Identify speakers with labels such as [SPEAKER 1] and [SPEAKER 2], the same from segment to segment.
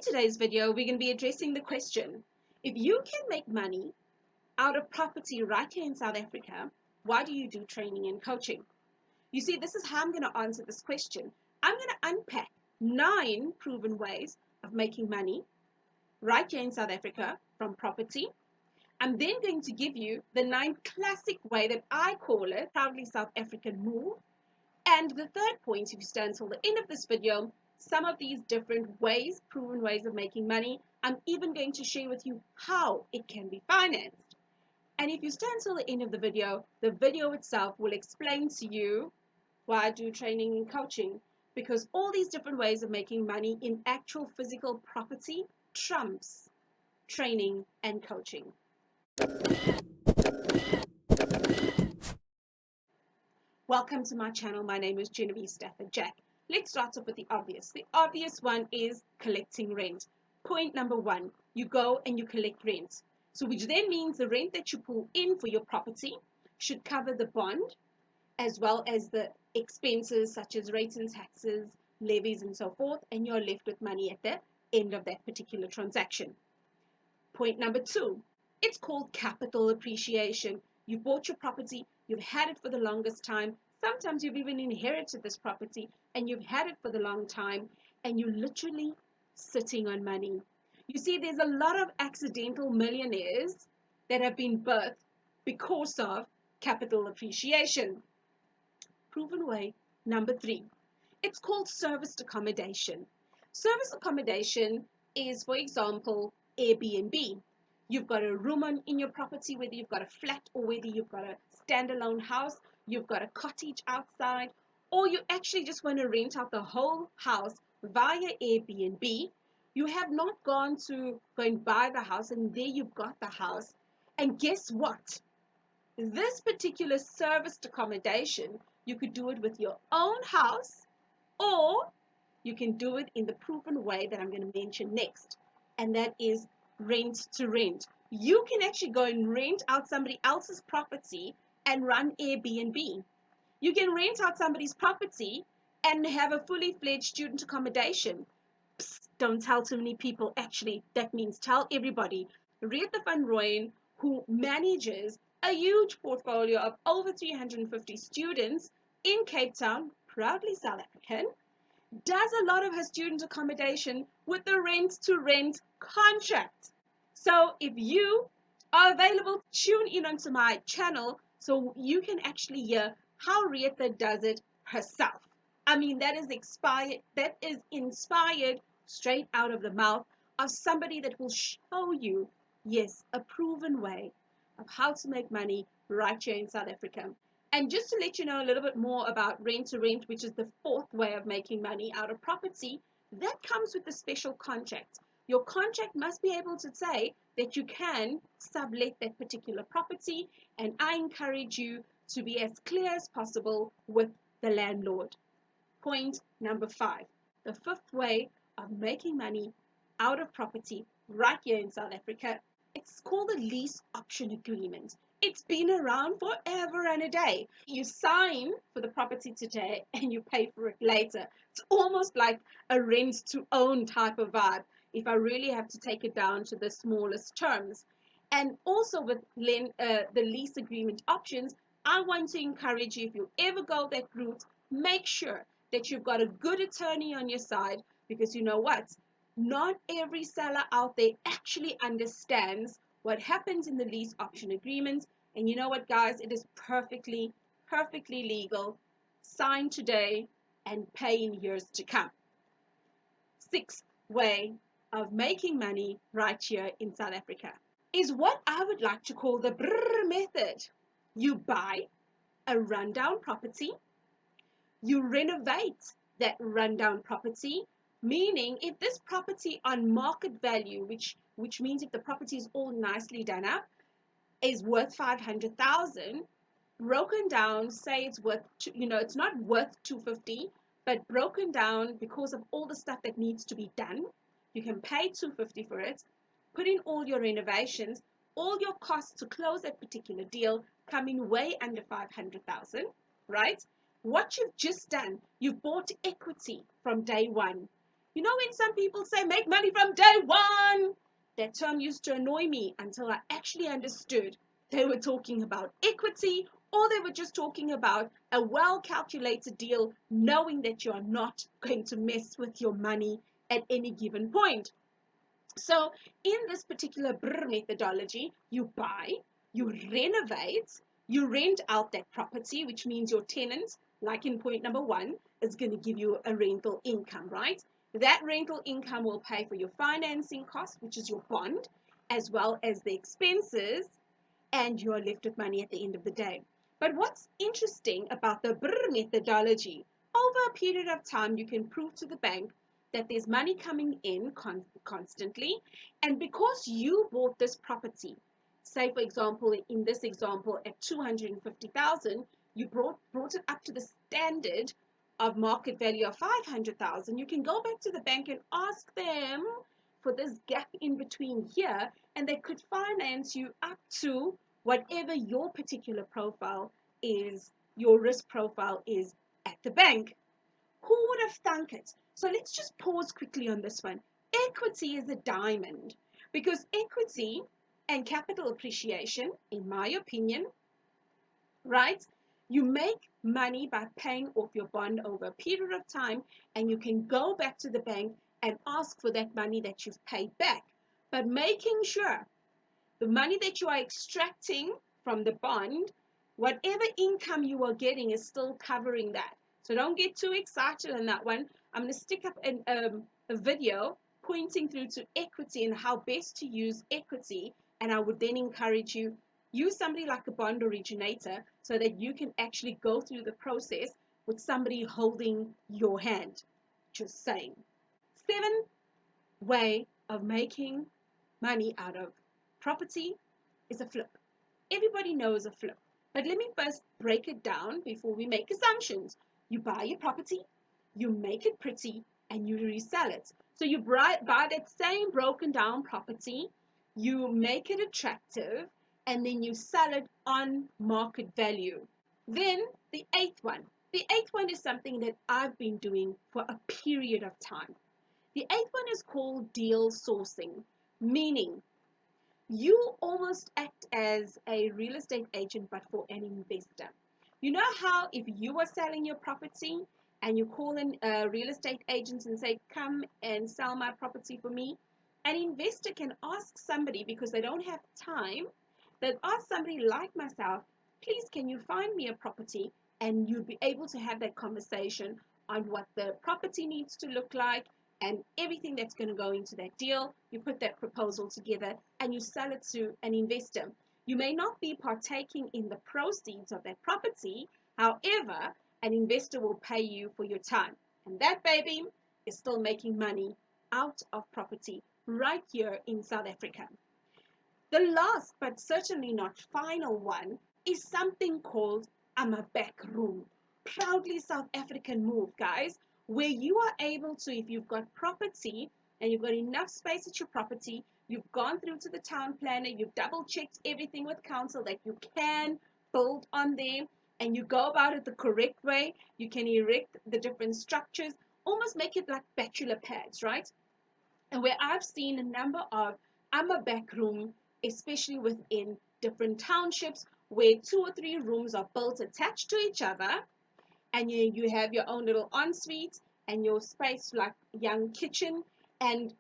[SPEAKER 1] today's video, we're going to be addressing the question, if you can make money out of property right here in South Africa, why do you do training and coaching? You see, this is how I'm going to answer this question. I'm going to unpack 9 proven ways of making money right here in South Africa from property. I'm then going to give you the 9 classic way that I call it, proudly South African move. And the third point, if you stay until the end of this video, some of these different ways, proven ways of making money. I'm even going to share with you how it can be financed. And if you stay until the end of the video itself will explain to you why I do training and coaching, because all these different ways of making money in actual physical property trumps training and coaching. Welcome to my channel. My name is Genevieve Stafford Jack. Let's start off with the obvious. The obvious one is collecting rent. Point number 1, you go and you collect rent. So which then means the rent that you pull in for your property should cover the bond as well as the expenses such as rates and taxes, levies and so forth, and you're left with money at the end of that particular transaction. Point number 2, it's called capital appreciation. You bought your property, you've had it for the longest time. Sometimes you've even inherited this property and you've had it for the long time, and you're literally sitting on money. You see, there's a lot of accidental millionaires that have been birthed because of capital appreciation. Proven way number 3, it's called serviced accommodation. Serviced accommodation is, for example, Airbnb. You've got a room in your property, whether you've got a flat or whether you've got a standalone house, you've got a cottage outside, or you actually just want to rent out the whole house via Airbnb. You have not gone to go and buy the house and there you've got the house. And guess what? This particular serviced accommodation, you could do it with your own house, or you can do it in the proven way that I'm going to mention next, and that is rent to rent. You can actually go and rent out somebody else's property and run Airbnb. You can rent out somebody's property and have a fully fledged student accommodation. Psst, don't tell too many people. Actually, that means tell everybody. Retha, who manages a huge portfolio of over 350 students in Cape Town, proudly South African, does a lot of her student accommodation with the rent to rent contract. So if you are available, tune in onto my channel so you can actually hear how Retha does it herself. I mean, that is inspired straight out of the mouth of somebody that will show you, yes, a proven way of how to make money right here in South Africa. And just to let you know a little bit more about rent to rent, which is the 4th way of making money out of property, that comes with a special contract. Your contract must be able to say that you can sublet that particular property, and I encourage you to be as clear as possible with the landlord. Point number 5, the 5th way of making money out of property right here in South Africa, it's called the lease option agreement. It's been around forever and a day. You sign for the property today and you pay for it later. It's almost like a rent to own type of vibe, if I really have to take it down to the smallest terms. And also with the lease agreement options, I want to encourage you, if you ever go that route, make sure that you've got a good attorney on your side, because you know what? Not every seller out there actually understands what happens in the lease option agreement. And you know what, guys? It is perfectly legal. Sign today and pay in years to come. 6th way of making money right here in South Africa is what I would like to call the brrr method. You buy a rundown property, you renovate that rundown property, meaning if this property on market value, which means if the property is all nicely done up, is worth 500,000, broken down, say it's worth, it's not worth 250, but broken down because of all the stuff that needs to be done, you can pay 250 for it, put in all your renovations, all your costs to close that particular deal coming way under 500,000, right? What you've just done, you've bought equity from day one. You know when some people say make money from day one? That term used to annoy me until I actually understood they were talking about equity, or they were just talking about a well calculated deal, knowing that you're not going to mess with your money at any given point. So, in this particular BRRR methodology, you buy, you renovate, you rent out that property, which means your tenant, like in point number one, is going to give you a rental income, right? That rental income will pay for your financing cost, which is your bond, as well as the expenses, and you're left with money at the end of the day. But what's interesting about the BRRR methodology, over a period of time, you can prove to the bank that there's money coming in constantly. And because you bought this property, say for example, in this example at 250,000, you brought it up to the standard of market value of 500,000, you can go back to the bank and ask them for this gap in between here, and they could finance you up to whatever your particular profile is, your risk profile is at the bank. Who would have thunk it? So let's just pause quickly on this one. Equity is a diamond, because equity and capital appreciation, in my opinion, right? You make money by paying off your bond over a period of time, and you can go back to the bank and ask for that money that you've paid back. But making sure the money that you are extracting from the bond, whatever income you are getting is still covering that. So don't get too excited on that one. I'm going to stick up a video pointing through to equity and how best to use equity. And I would then encourage you, use somebody like a bond originator so that you can actually go through the process with somebody holding your hand. Just saying. 7th way of making money out of property is a flip. Everybody knows a flip. But let me first break it down before we make assumptions. You buy your property, you make it pretty, and you resell it. So you buy that same broken down property, you make it attractive, and then you sell it on market value. Then the eighth one. The eighth one is something that I've been doing for a period of time. The eighth one is called deal sourcing, meaning you almost act as a real estate agent but for an investor. You know how if you are selling your property and you call in real estate agents and say, come and sell my property for me, an investor can ask somebody, because they don't have time, they'll ask somebody like myself, please can you find me a property, and you'll be able to have that conversation on what the property needs to look like and everything that's going to go into that deal. You put that proposal together and you sell it to an investor. You may not be partaking in the proceeds of that property. However, an investor will pay you for your time. And that baby is still making money out of property right here in South Africa. The last but certainly not final one is something called a back room. Proudly South African move, guys, where you are able to, if you've got property and you've got enough space at your property, you've gone through to the town planner, you've double checked everything with council that you can build on there, and you go about it the correct way, you can erect the different structures, almost make it like bachelor pads, right? And where I've seen a number of back room, especially within different townships, where 2 or 3 rooms are built attached to each other, and you have your own little ensuite and your space like young kitchen, and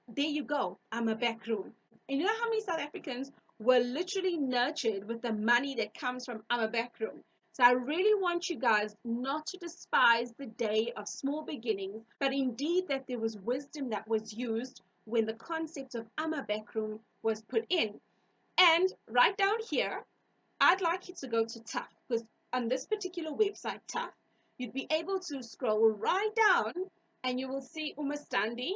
[SPEAKER 1] there you go, back room. And you know how many South Africans were literally nurtured with the money that comes from back room? So I really want you guys not to despise the day of small beginnings, but indeed that there was wisdom that was used when the concept of back room was put in. And right down here, I'd like you to go to Tough, because on this particular website, Tough, you'd be able to scroll right down and you will see Umastandi.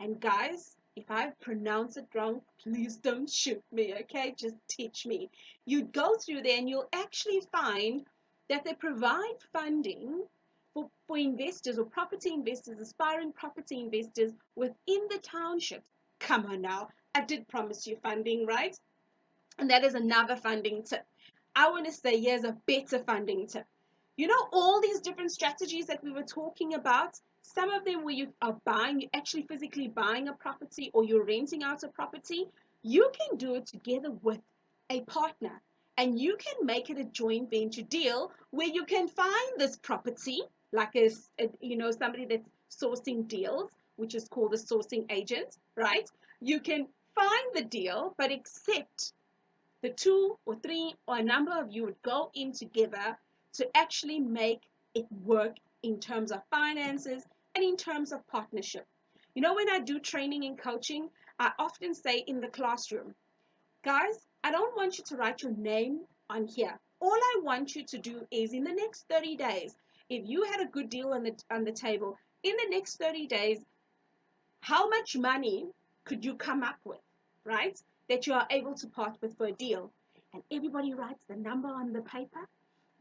[SPEAKER 1] And guys, if I pronounce it wrong, please don't shoot me, okay? Just teach me. You'd go through there and you'll actually find that they provide funding for investors or property investors, aspiring property investors within the townships. Come on now, I did promise you funding, right? And that is another funding tip. I want to say here's a better funding tip. You know, all these different strategies that we were talking about, Some of them where you are buying, you're actually physically buying a property or you're renting out a property. You can do it together with a partner, and you can make it a joint venture deal where you can find this property like somebody that's sourcing deals, which is called a sourcing agent, right? You can find the deal, but accept the two or three or a number of you would go in together to actually make it work in terms of finances and in terms of partnership. When I do training and coaching, I often say in the classroom, guys, I don't want you to write your name on here. All I want you to do is in the next 30 days, if you had a good deal on the table, in the next 30 days, how much money could you come up with, right? That you are able to part with for a deal. And everybody writes the number on the paper.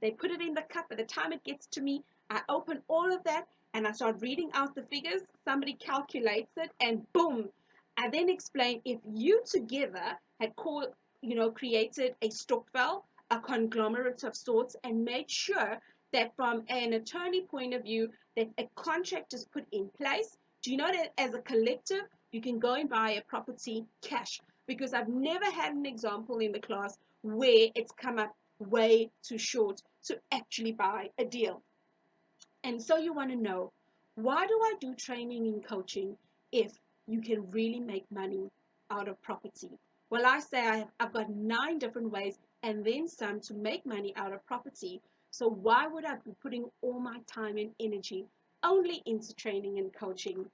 [SPEAKER 1] They put it in the cup. By the time it gets to me, I open all of that and I start reading out the figures. Somebody calculates it and boom. I then explain if you together had created a stokvel, a conglomerate of sorts, and made sure that from an attorney point of view, that a contract is put in place. Do you know that as a collective, you can go and buy a property cash? Because I've never had an example in the class where it's come up way too short to actually buy a deal. And so you want to know, why do I do training and coaching if you can really make money out of property? Well, I say I've got 9 different ways and then some to make money out of property. So why would I be putting all my time and energy only into training and coaching?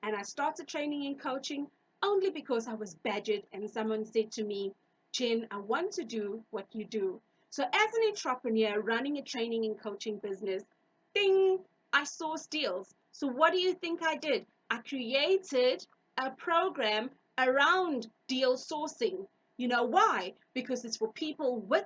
[SPEAKER 1] And I started training and coaching only because I was badgered and someone said to me, Jen, I want to do what you do. So as an entrepreneur running a training and coaching business, ding, I sourced deals. So what do you think I did? I created a program around deal sourcing. You know why? Because it's for people with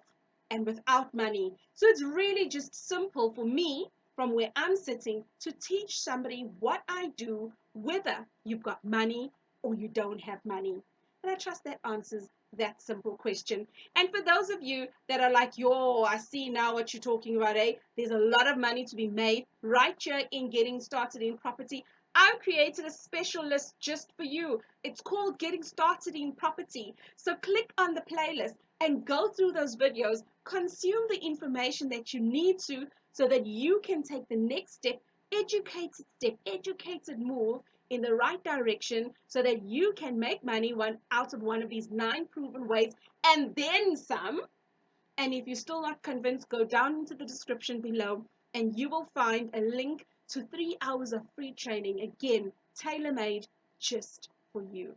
[SPEAKER 1] and without money. So it's really just simple for me from where I'm sitting to teach somebody what I do, whether you've got money or you don't have money. And I trust that answers that simple question. And for those of you that are like, yo, I see now what you're talking about, eh? There's a lot of money to be made right here in getting started in property. I've created a special list just for you. It's called Getting Started in Property. So click on the playlist and go through those videos, consume the information that you need to so that you can take the next educated move in the right direction so that you can make money out of one of these 9 proven ways and then some. And if you're still not convinced, go down into the description below and you will find a link to 3 hours of free training, again, tailor-made just for you.